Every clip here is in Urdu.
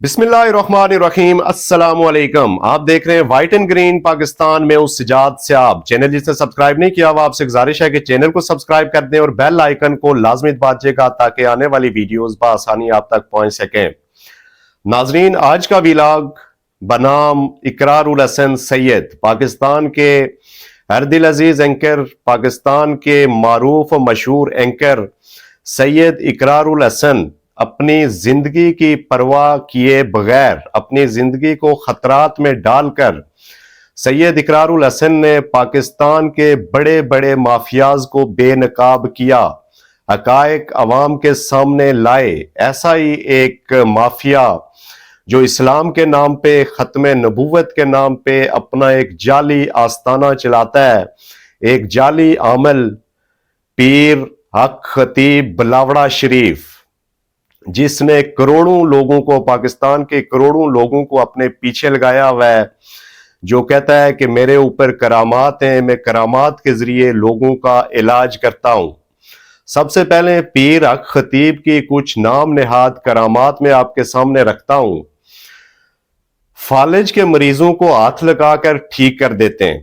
بسم اللہ الرحمن الرحیم، السلام علیکم۔ آپ دیکھ رہے ہیں وائٹ اینڈ گرین پاکستان میں اس سجاد سیاب چینل جس نے سبسکرائب نہیں کیا، وہ آپ سے گزارش ہے کہ چینل کو سبسکرائب کر دیں اور بیل آئیکن کو لازمی دبائیے گا تاکہ آنے والی ویڈیوز بآسانی آپ تک پہنچ سکیں۔ ناظرین، آج کا ویلاگ بنام اقرار الحسن سید، پاکستان کے ہر دل عزیز اینکر، پاکستان کے معروف و مشہور اینکر سید اقرار الحسن اپنی زندگی کی پرواہ کیے بغیر، اپنی زندگی کو خطرات میں ڈال کر سید اقرار الحسن نے پاکستان کے بڑے بڑے مافیاز کو بے نقاب کیا، حقائق عوام کے سامنے لائے۔ ایسا ہی ایک مافیا جو اسلام کے نام پہ، ختم نبوت کے نام پہ اپنا ایک جعلی آستانہ چلاتا ہے، ایک جعلی عامل پیر حق خطیب بلاوڑا شریف، جس نے کروڑوں لوگوں کو، پاکستان کے کروڑوں لوگوں کو اپنے پیچھے لگایا ہوا ہے، جو کہتا ہے کہ میرے اوپر کرامات ہیں، میں کرامات کے ذریعے لوگوں کا علاج کرتا ہوں۔ سب سے پہلے پیر حق خطیب کی کچھ نام نہاد کرامات میں آپ کے سامنے رکھتا ہوں۔ فالج کے مریضوں کو ہاتھ لگا کر ٹھیک کر دیتے ہیں۔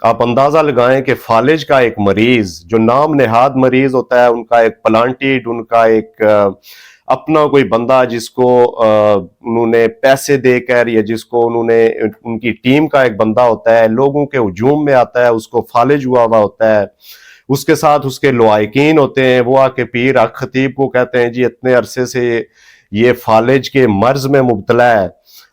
آپ اندازہ لگائیں کہ فالج کا ایک مریض جو نام نہاد مریض ہوتا ہے، ان کا ایک پلانٹیڈ، ان کا ایک اپنا کوئی بندہ جس کو انہوں نے پیسے دے کر، یا جس کو انہوں نے، ان کی ٹیم کا ایک بندہ ہوتا ہے، لوگوں کے ہجوم میں آتا ہے، اس کو فالج ہوا ہوتا ہے، اس کے ساتھ اس کے لوائقین ہوتے ہیں، وہ آ کے پیر حق خطیب کو کہتے ہیں جی اتنے عرصے سے یہ فالج کے مرض میں مبتلا ہے،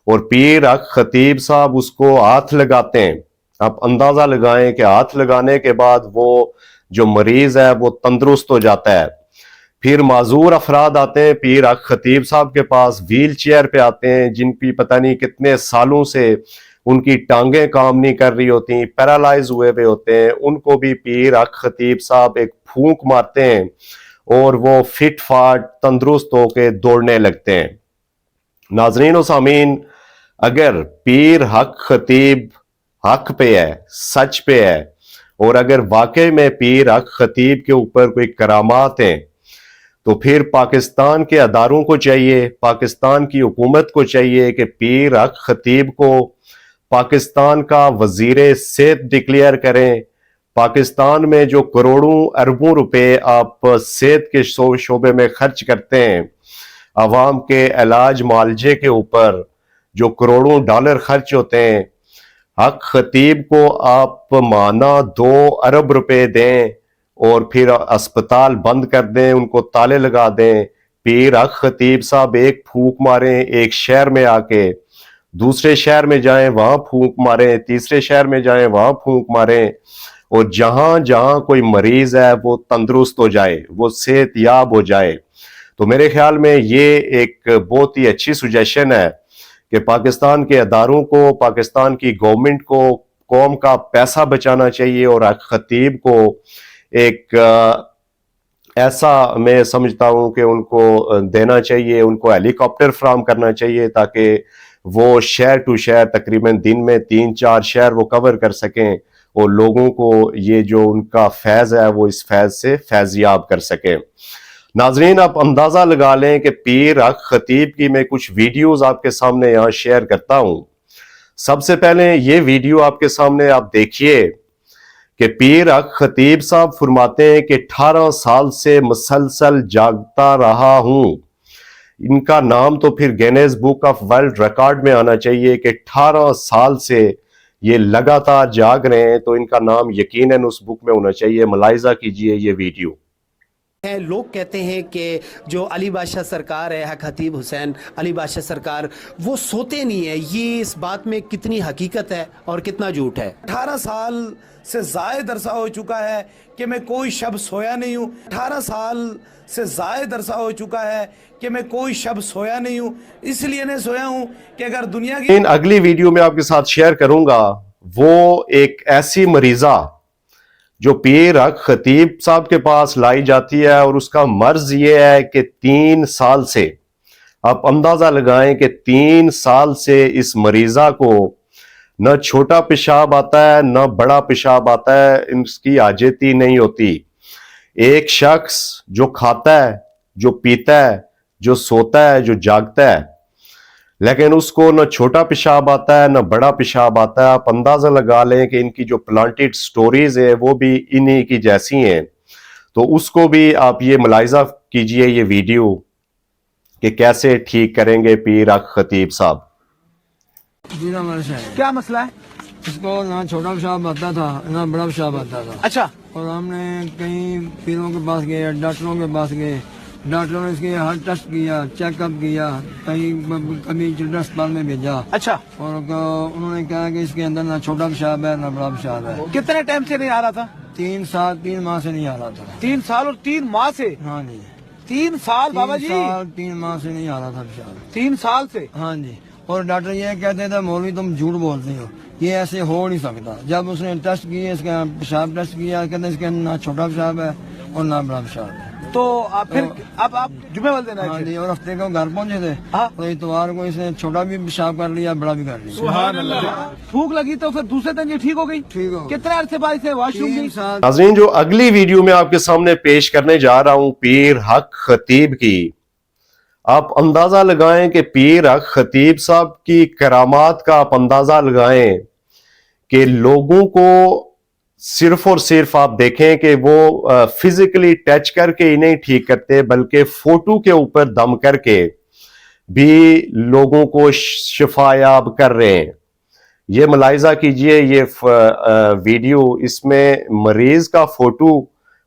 اور پیر حق خطیب صاحب اس کو ہاتھ لگاتے ہیں۔ آپ اندازہ لگائیں کہ ہاتھ لگانے کے بعد وہ جو مریض ہے وہ تندرست ہو جاتا ہے۔ پھر معذور افراد آتے ہیں پیر حق خطیب صاحب کے پاس، ویل چیئر پہ آتے ہیں، جن کی پتہ نہیں کتنے سالوں سے ان کی ٹانگیں کام نہیں کر رہی ہوتی، پیرالائز ہوئے ہوئے ہوتے ہیں، ان کو بھی پیر حق خطیب صاحب ایک پھونک مارتے ہیں اور وہ فٹ فاٹ تندرست ہو کے دوڑنے لگتے ہیں۔ ناظرین و سامعین، اگر پیر حق خطیب حق پہ ہے، سچ پہ ہے، اور اگر واقعی میں پیر حق خطیب کے اوپر کوئی کرامات ہیں، تو پھر پاکستان کے اداروں کو چاہیے، پاکستان کی حکومت کو چاہیے کہ پیر حق خطیب کو پاکستان کا وزیر صحت ڈکلیئر کریں۔ پاکستان میں جو کروڑوں اربوں روپے آپ صحت کے شعبے میں خرچ کرتے ہیں، عوام کے علاج معالجے کے اوپر جو کروڑوں ڈالر خرچ ہوتے ہیں، حق خطیب کو آپ ماہانہ 2 ارب روپے دیں اور پھر اسپتال بند کر دیں، ان کو تالے لگا دیں۔ پیر حق خطیب صاحب ایک پھونک ماریں ایک شہر میں آ کے، دوسرے شہر میں جائیں وہاں پھونک ماریں، تیسرے شہر میں جائیں وہاں پھونک ماریں، اور جہاں جہاں کوئی مریض ہے وہ تندرست ہو جائے، وہ صحت یاب ہو جائے۔ تو میرے خیال میں یہ ایک بہت ہی اچھی سجیشن ہے کہ پاکستان کے اداروں کو، پاکستان کی گورنمنٹ کو قوم کا پیسہ بچانا چاہیے، اور حق خطیب کو ایک ایسا میں سمجھتا ہوں کہ ان کو دینا چاہیے، ان کو ہیلی کاپٹر فراہم کرنا چاہیے تاکہ وہ شہر ٹو شہر تقریباً دن میں 3-4 شہر وہ کور کر سکیں، اور لوگوں کو یہ جو ان کا فیض ہے وہ اس فیض سے فیضیاب کر سکیں۔ ناظرین، آپ اندازہ لگا لیں کہ پیر حق خطیب کی میں کچھ ویڈیوز آپ کے سامنے یہاں شیئر کرتا ہوں۔ سب سے پہلے یہ ویڈیو آپ کے سامنے آپ دیکھیے کہ پیر حق خطیب صاحب فرماتے ہیں کہ 18 سال سے مسلسل جاگتا رہا ہوں۔ ان کا نام تو پھر Guinness book of world record میں آنا چاہیے کہ 18 سال سے یہ لگاتار جاگ رہے ہیں، تو ان کا نام یقیناً اس بک میں ہونا چاہیے۔ ملاحظہ کیجئے یہ ویڈیو۔ لوگ کہتے ہیں کہ جو علی بادشاہ سرکار ہے، حق خطیب حسین علی بادشاہ سرکار، وہ سوتے نہیں ہیں۔ یہ اس بات میں کتنی حقیقت ہے اور کتنا جھوٹ ہے؟ 18 سال سے زائد عرصہ ہو چکا ہے کہ میں کوئی شب سویا نہیں ہوں۔ 18 سال سے زائد عرصہ ہو چکا ہے کہ میں کوئی شب سویا نہیں ہوں۔ اس لیے نہیں سویا ہوں کہ اگر دنیا کی اگلی ویڈیو میں آپ کے ساتھ شیئر کروں گا، وہ ایک ایسی مریضہ جو پیر حق خطیب صاحب کے پاس لائی جاتی ہے، اور اس کا مرض یہ ہے کہ 3 سال سے، آپ اندازہ لگائیں کہ 3 سال سے اس مریضہ کو نہ چھوٹا پیشاب آتا ہے نہ بڑا پیشاب آتا ہے، اس کی حاجتی نہیں ہوتی۔ ایک شخص جو کھاتا ہے، جو پیتا ہے، جو سوتا ہے، جو جاگتا ہے، لیکن اس کو نہ چھوٹا پیشاب آتا ہے نہ بڑا پیشاب آتا ہے. آپ اندازہ لگا لیں کہ ان کی جو پلانٹڈ سٹوریز ہیں وہ بھی انہی کی جیسی ہیں. تو اس کو بھی آپ یہ ملاحظہ کیجئے یہ ویڈیو کہ کیسے ٹھیک کریں گے پیر حق خطیب صاحب. کیا مسئلہ ہے؟ اس کو نہ چھوٹا پیشاب آتا تھا نہ بڑا پیشاب آتا تھا. اچھا. اور ہم نے کئی پیروں کے پاس گئے, ڈاکٹروں کے پاس گئے, ڈاکٹروں نے اس کے ہر ٹیسٹ کیا, چیک اپ کیا, کبھی چلڈرن اسپتال میں بھیجا. اچھا. اور انہوں نے کہا کہ اس کے اندر نہ چھوٹا پیشاب ہے نہ بڑا پیشاب ہے. کتنے ٹائم سے نہیں آ رہا تھا؟ 3 ماہ سے نہیں آ رہا تھا. 3 سال اور 3 ماہ سے؟ ہاں جی. 3 سال بابا جی؟ 3 ماہ سے نہیں آ رہا تھا پیشاب. 3 سال سے؟ ہاں جی. اور ڈاکٹر یہ کہتے تھے مولوی تم جھوٹ بولتے ہو, یہ ایسے ہو نہیں سکتا. جب اس نے ٹیسٹ کیے, اس کا پیشاب ٹیسٹ کیا, کہتے ہیں اس کے نہ چھوٹا پیشاب ہے اور نہ بڑا پیشاب ہے. تو آپ پھر اب آپ جمعے والے دن ہاں آئے تھے؟ جی. اور ہفتے کو گھر پہنچے تھے. ہاں. تو اتوار کو اس نے چھوٹا بھی پیشاب کر لیا, بڑا بھی کر لیا. سبحان اللہ. بھوک لگی تو پھر دوسرے دن یہ ٹھیک ہو گئی؟ ٹھیک ہو. کتنے عرصے بعد سے واش روم 3 گئی؟ سال. ناظرین, جو اگلی ویڈیو میں آپ کے سامنے پیش کرنے جا رہا ہوں پیر حق خطیب کی, آپ اندازہ لگائیں کہ پیر حق خطیب صاحب کی کرامات کا آپ اندازہ لگائیں کہ لوگوں کو صرف اور صرف آپ دیکھیں کہ وہ فزیکلی ٹچ کر کے ہی نہیں ٹھیک کرتے بلکہ فوٹو کے اوپر دم کر کے بھی لوگوں کو شفایاب کر رہے ہیں. یہ ملاحظہ کیجئے یہ ویڈیو, اس میں مریض کا فوٹو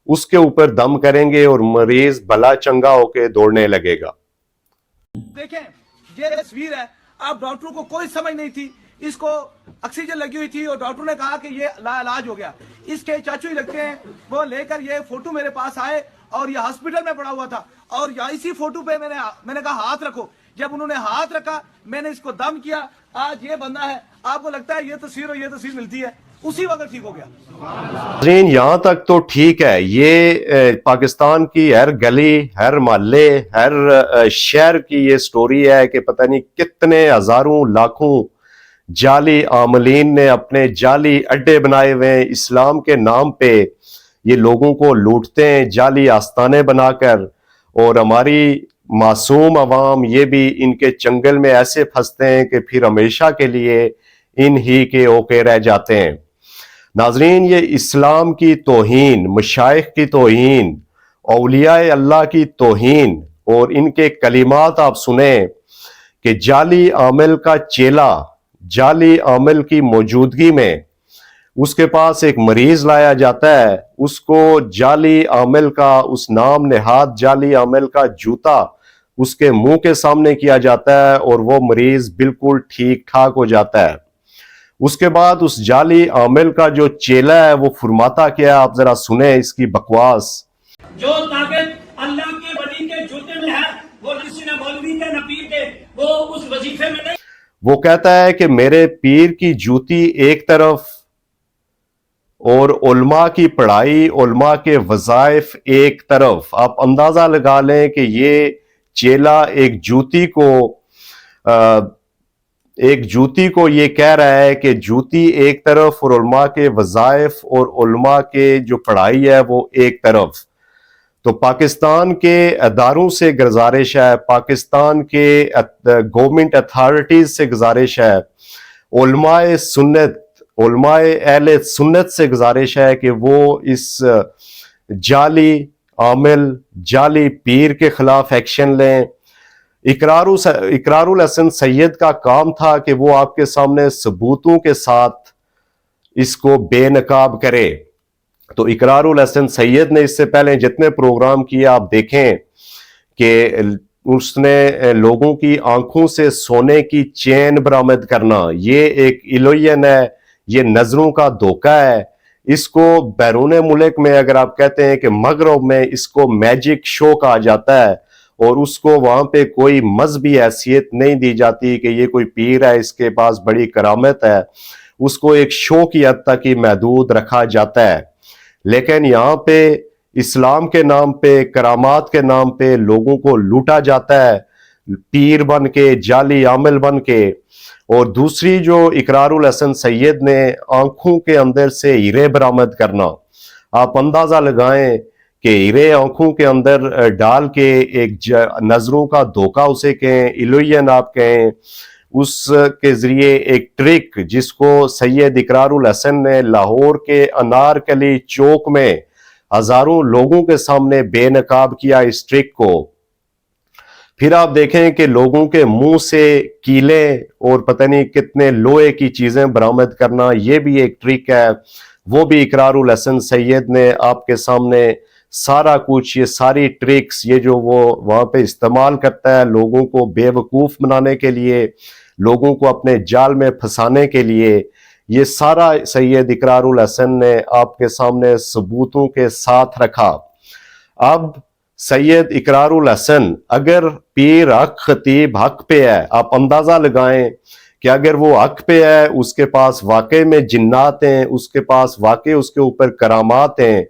اس کے اوپر دم کریں گے اور مریض بھلا چنگا ہو کے دوڑنے لگے گا. دیکھیں یہ تصویر ہے. اب ڈاکٹروں کو کوئی سمجھ نہیں تھی, اس کو آکسیجن لگی ہوئی تھی اور ڈاکٹر نے کہا کہ یہ علاج ہو گیا. اس کے چاچو ہی لگتے ہیں, وہ لے کر یہ فوٹو میرے پاس آئے اور یہ ہاسپٹل میں پڑا ہوا تھا اور اسی فوٹو پہ میں نے کہا ہاتھ رکھو. جب انہوں نے ہاتھ رکھا میں نے اس کو دم کیا. آج یہ بندہ ہے, آپ کو لگتا ہے یہ تصویر اور یہ تصویر ملتی ہے, اسی وقت ٹھیک ہو گیا. ناظرین, یہاں تک تو ٹھیک ہے. یہ پاکستان کی ہر گلی, ہر محلے, ہر شہر کی یہ سٹوری ہے کہ پتہ نہیں کتنے ہزاروں لاکھوں جعلی عاملین نے اپنے جعلی اڈے بنائے ہوئے ہیں. اسلام کے نام پہ یہ لوگوں کو لوٹتے ہیں جعلی آستانے بنا کر, اور ہماری معصوم عوام یہ بھی ان کے چنگل میں ایسے پھنستے ہیں کہ پھر ہمیشہ کے لیے ان ہی کے اوکے رہ جاتے ہیں. ناظرین, یہ اسلام کی توہین, مشائخ کی توہین, اولیاء اللہ کی توہین, اور ان کے کلمات آپ سنیں کہ جعلی عامل کا چیلا, جعلی عامل کی موجودگی میں اس کے پاس ایک مریض لایا جاتا ہے, اس کو جعلی عامل کا, اس نام نہاد جعلی عامل کا جوتا اس کے منہ کے سامنے کیا جاتا ہے اور وہ مریض بالکل ٹھیک ٹھاک ہو جاتا ہے. اس کے بعد اس جعلی عامل کا جو چیلا ہے وہ فرماتا کیا ہے, آپ ذرا سنیں اس کی بکواس. جو طاقت اللہ کے ولی کے جوتے میں ہے وہ کسی نہ مولوی کے نہ پیر کے, وہ اس وظیفے میں نہیں. وہ کہتا ہے کہ میرے پیر کی جوتی ایک طرف اور علماء کی پڑھائی, علماء کے وظائف ایک طرف. آپ اندازہ لگا لیں کہ یہ چیلا ایک جوتی کو یہ کہہ رہا ہے کہ جوتی ایک طرف اور علماء کے وظائف اور علماء کے جو پڑھائی ہے وہ ایک طرف. تو پاکستان کے اداروں سے گزارش ہے, پاکستان کے گورنمنٹ اتھارٹیز سے گزارش ہے, علماء سنت, علماء اہل سنت سے گزارش ہے کہ وہ اس جعلی عامل, جعلی پیر کے خلاف ایکشن لیں. اقرار الحسن سید کا کام تھا کہ وہ آپ کے سامنے ثبوتوں کے ساتھ اس کو بے نقاب کرے. تو اقرار الحسن سید نے اس سے پہلے جتنے پروگرام کیے آپ دیکھیں کہ اس نے لوگوں کی آنکھوں سے سونے کی چین برآمد کرنا, یہ ایک ایلوین ہے, یہ نظروں کا دھوکہ ہے. اس کو بیرون ملک میں اگر آپ کہتے ہیں کہ مغرب میں اس کو میجک شو کہا جاتا ہے, اور اس کو وہاں پہ کوئی مذہبی حیثیت نہیں دی جاتی کہ یہ کوئی پیر ہے, اس کے پاس بڑی کرامت ہے, اس کو ایک شو کی حد تک ہی محدود رکھا جاتا ہے. لیکن یہاں پہ اسلام کے نام پہ, کرامات کے نام پہ لوگوں کو لوٹا جاتا ہے پیر بن کے, جعلی عامل بن کے. اور دوسری جو اقرار الحسن سید نے آنکھوں کے اندر سے ہیرے برآمد کرنا, آپ اندازہ لگائیں کہ ہیرے آنکھوں کے اندر ڈال کے ایک نظروں کا دھوکہ اسے کہیں، ایلوین آپ کہیں، اس کے ذریعے ایک ٹرک جس کو سید اقرار الحسن نے لاہور کے انارکلی چوک میں ہزاروں لوگوں کے سامنے بے نقاب کیا اس ٹرک کو. پھر آپ دیکھیں کہ لوگوں کے منہ سے کیلے اور پتہ نہیں کتنے لوہے کی چیزیں برآمد کرنا، یہ بھی ایک ٹرک ہے. وہ بھی اقرار الحسن سید نے آپ کے سامنے سارا کچھ، یہ ساری ٹرکس، یہ جو وہ وہاں پہ استعمال کرتا ہے لوگوں کو بے وقوف بنانے کے لیے، لوگوں کو اپنے جال میں پھنسانے کے لیے، یہ سارا سید اقرار الحسن نے آپ کے سامنے ثبوتوں کے ساتھ رکھا. اب سید اقرار الحسن اگر پیر حق خطیب حق پہ ہے، آپ اندازہ لگائیں کہ اگر وہ حق پہ ہے، اس کے پاس واقع میں جنات ہیں، اس کے پاس واقع اس کے اوپر کرامات ہیں،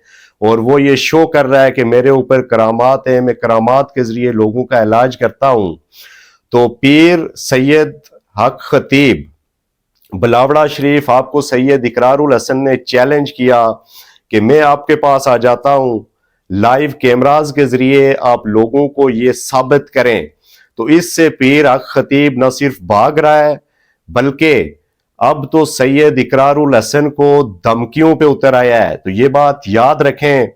اور وہ یہ شو کر رہا ہے کہ میرے اوپر کرامات ہیں، میں کرامات کے ذریعے لوگوں کا علاج کرتا ہوں، تو پیر سید حق خطیب بلاوڑا شریف آپ کو سید اقرار الحسن نے چیلنج کیا کہ میں آپ کے پاس آ جاتا ہوں، لائیو کیمراز کے ذریعے آپ لوگوں کو یہ ثابت کریں. تو اس سے پیر حق خطیب نہ صرف بھاگ رہا ہے، بلکہ اب تو سید اقرار الحسن کو دھمکیوں پہ اتر آیا ہے. تو یہ بات یاد رکھیں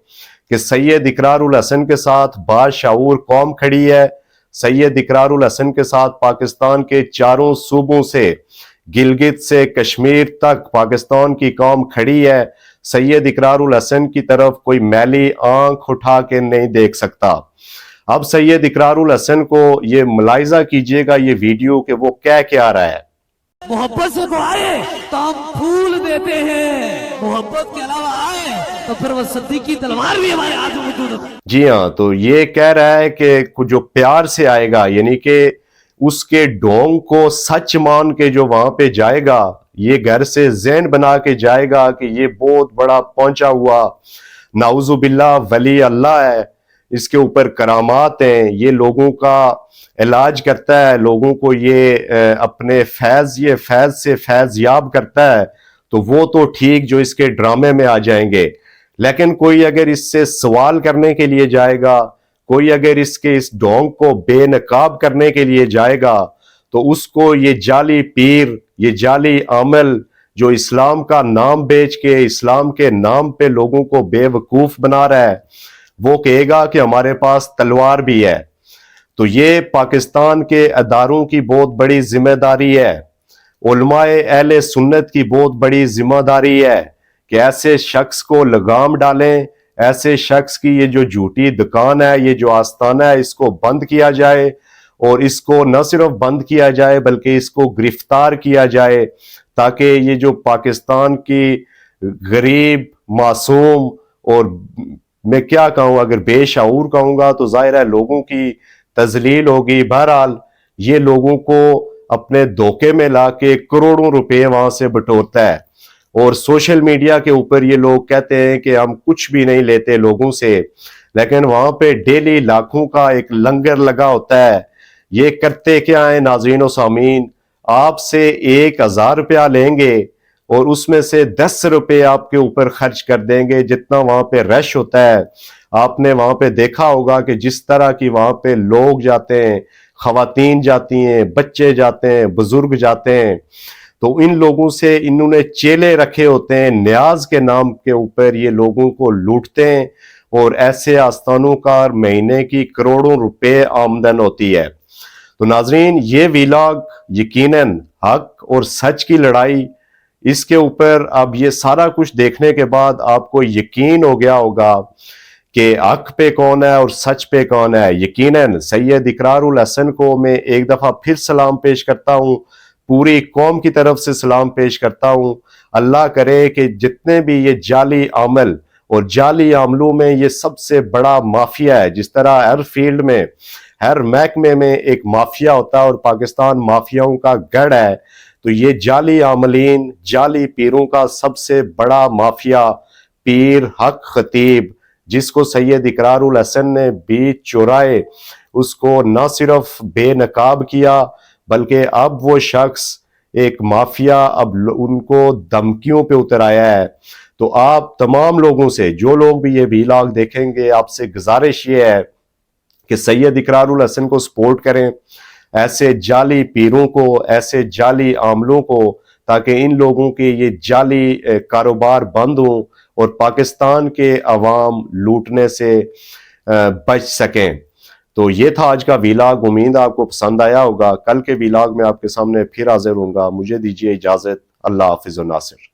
کہ سید اقرار الحسن کے ساتھ باشعور قوم کھڑی ہے، سید اقرار الحسن کے ساتھ پاکستان کے چاروں صوبوں سے گلگت سے کشمیر تک پاکستان کی قوم کھڑی ہے. سید اقرار الحسن کی طرف کوئی میلی آنکھ اٹھا کے نہیں دیکھ سکتا. اب سید اقرار الحسن کو یہ ملاحظہ کیجئے گا یہ ویڈیو کہ وہ کیا رہا ہے. محبت سے تو آئے تو ہم پھول دیتے ہیں، محبت کے علاوہ آئے تو پھر وہ صدیق کی تلوار بھی ہمارے ہاتھ میں موجود ہے. جی ہاں، تو یہ کہہ رہا ہے کہ جو پیار سے آئے گا، یعنی کہ اس کے ڈھونگ کو سچ مان کے جو وہاں پہ جائے گا، یہ گھر سے ذہن بنا کے جائے گا کہ یہ بہت بڑا پہنچا ہوا نعوذ باللہ ولی اللہ ہے، اس کے اوپر کرامات ہیں، یہ لوگوں کا علاج کرتا ہے، لوگوں کو یہ اپنے فیض سے فیض یاب کرتا ہے، تو وہ تو ٹھیک جو اس کے ڈرامے میں آ جائیں گے. لیکن کوئی اگر اس سے سوال کرنے کے لیے جائے گا، کوئی اگر اس ڈھونگ کو بے نقاب کرنے کے لیے جائے گا، تو اس کو یہ جعلی پیر، یہ جعلی عامل جو اسلام کا نام بیچ کے اسلام کے نام پہ لوگوں کو بے وقوف بنا رہا ہے، وہ کہے گا کہ ہمارے پاس تلوار بھی ہے. تو یہ پاکستان کے اداروں کی بہت بڑی ذمہ داری ہے، علماء اہل سنت کی بہت بڑی ذمہ داری ہے کہ ایسے شخص کو لگام ڈالیں، ایسے شخص کی یہ جو جھوٹی دکان ہے، یہ جو آستانہ ہے، اس کو بند کیا جائے، اور اس کو نہ صرف بند کیا جائے بلکہ اس کو گرفتار کیا جائے، تاکہ یہ جو پاکستان کی غریب معصوم، اور میں کیا کہوں، اگر بے شعور کہوں گا تو ظاہر ہے لوگوں کی تذلیل ہوگی. بہرحال یہ لوگوں کو اپنے دھوکے میں لا کے کروڑوں روپے وہاں سے بٹورتا ہے، اور سوشل میڈیا کے اوپر یہ لوگ کہتے ہیں کہ ہم کچھ بھی نہیں لیتے لوگوں سے، لیکن وہاں پہ ڈیلی لاکھوں کا ایک لنگر لگا ہوتا ہے. یہ کرتے کیا ہیں ناظرین و سامعین، آپ سے 1000 روپیہ لیں گے اور اس میں سے 10 روپے آپ کے اوپر خرچ کر دیں گے. جتنا وہاں پہ رش ہوتا ہے، آپ نے وہاں پہ دیکھا ہوگا کہ جس طرح کی وہاں پہ لوگ جاتے ہیں، خواتین جاتی ہیں، بچے جاتے ہیں، بزرگ جاتے ہیں، تو ان لوگوں سے انہوں نے چیلے رکھے ہوتے ہیں، نیاز کے نام کے اوپر یہ لوگوں کو لوٹتے ہیں، اور ایسے آستانوں کا مہینے کی کروڑوں روپے آمدن ہوتی ہے. تو ناظرین، یہ ویلاگ یقیناً حق اور سچ کی لڑائی، اس کے اوپر اب یہ سارا کچھ دیکھنے کے بعد آپ کو یقین ہو گیا ہوگا کہ حق پہ کون ہے اور سچ پہ کون ہے. یقیناً سید اقرار الحسن کو میں ایک دفعہ پھر سلام پیش کرتا ہوں، پوری قوم کی طرف سے سلام پیش کرتا ہوں. اللہ کرے کہ جتنے بھی یہ جعلی عامل، اور جعلی عاملوں میں یہ سب سے بڑا مافیا ہے، جس طرح ہر فیلڈ میں، ہر محکمے میں ایک مافیا ہوتا ہے اور پاکستان مافیاؤں کا گڑھ ہے، تو یہ جعلی عاملین، جعلی پیروں کا سب سے بڑا مافیا پیر حق خطیب، جس کو سید اقرار الحسن نے بیچ چورائے، اس کو نہ صرف بے نقاب کیا بلکہ اب وہ شخص ایک مافیا اب ان کو دھمکیوں پہ اتر آیا ہے. تو آپ تمام لوگوں سے, جو لوگ بھی یہ ویلاگ دیکھیں گے, آپ سے گزارش یہ ہے کہ سید اقرار الحسن کو سپورٹ کریں, ایسے جعلی پیروں کو, ایسے جعلی عاملوں کو, تاکہ ان لوگوں کے یہ جعلی کاروبار بند ہوں اور پاکستان کے عوام لوٹنے سے بچ سکیں. تو یہ تھا آج کا ویلاگ, امید آپ کو پسند آیا ہوگا. کل کے ویلاگ میں آپ کے سامنے پھر حاضر ہوں گا. مجھے دیجیے اجازت. اللہ حافظ و ناصر.